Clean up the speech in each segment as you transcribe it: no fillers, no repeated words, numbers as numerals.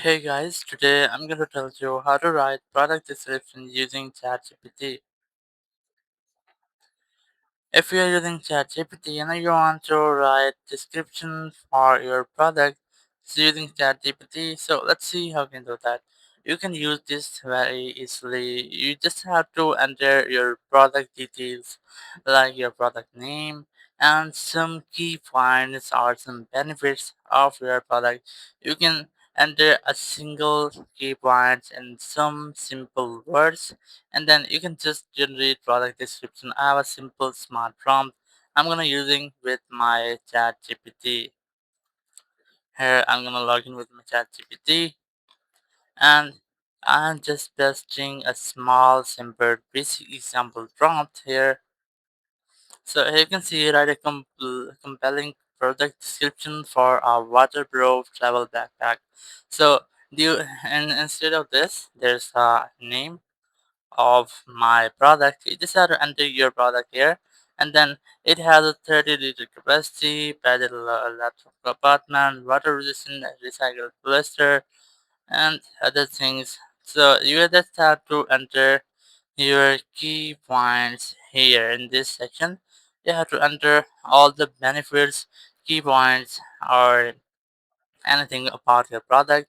Hey guys, today I'm going to tell you how to write product description using ChatGPT. If you're using ChatGPT and you want to write description for your product using ChatGPT, so let's see how you can do that. You can use this very easily. You just have to enter your product details like your product name and some key points or some benefits of your product. You can enter a single key points in some simple words, and then you can just generate product description. I have a simple smart prompt I'm gonna using with my chat gpt. Here I'm gonna log in with my chat gpt, and I'm just pasting a small simple basic example prompt here. So here you can see write a compelling product description for a waterproof travel backpack. So do you, and instead of this there's a name of my product. You just have to enter your product here, and then it has a 30-liter capacity, padded laptop compartment, water resistant recycled polyester, and other things. So you just have to enter your key points here in this section. You have to enter all the benefits, key points, or anything about your product,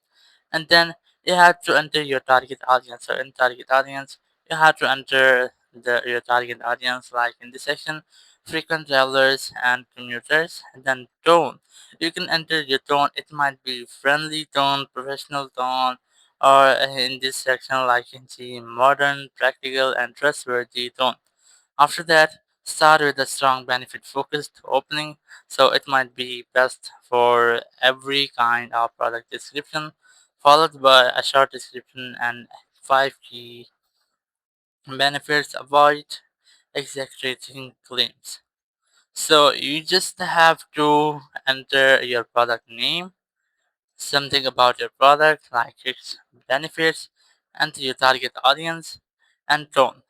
and then you have to enter your target audience. So in target audience you have to enter your target audience, like in this section, frequent travelers and commuters. And then tone, you can enter your tone. It might be friendly tone, professional tone, or in this section like you can see modern, practical, and trustworthy tone. After that, start with a strong benefit focused opening. So it might be best for every kind of product description, followed by a short description and five key benefits. Avoid exaggerating claims. So you just have to enter your product name, something about your product like its benefits, and your target audience, and tone.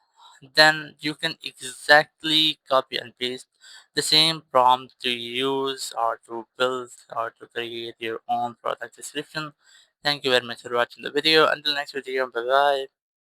Then you can exactly copy and paste the same prompt to use or to build or to create your own product description. Thank you very much for watching the video. Until next video, bye bye.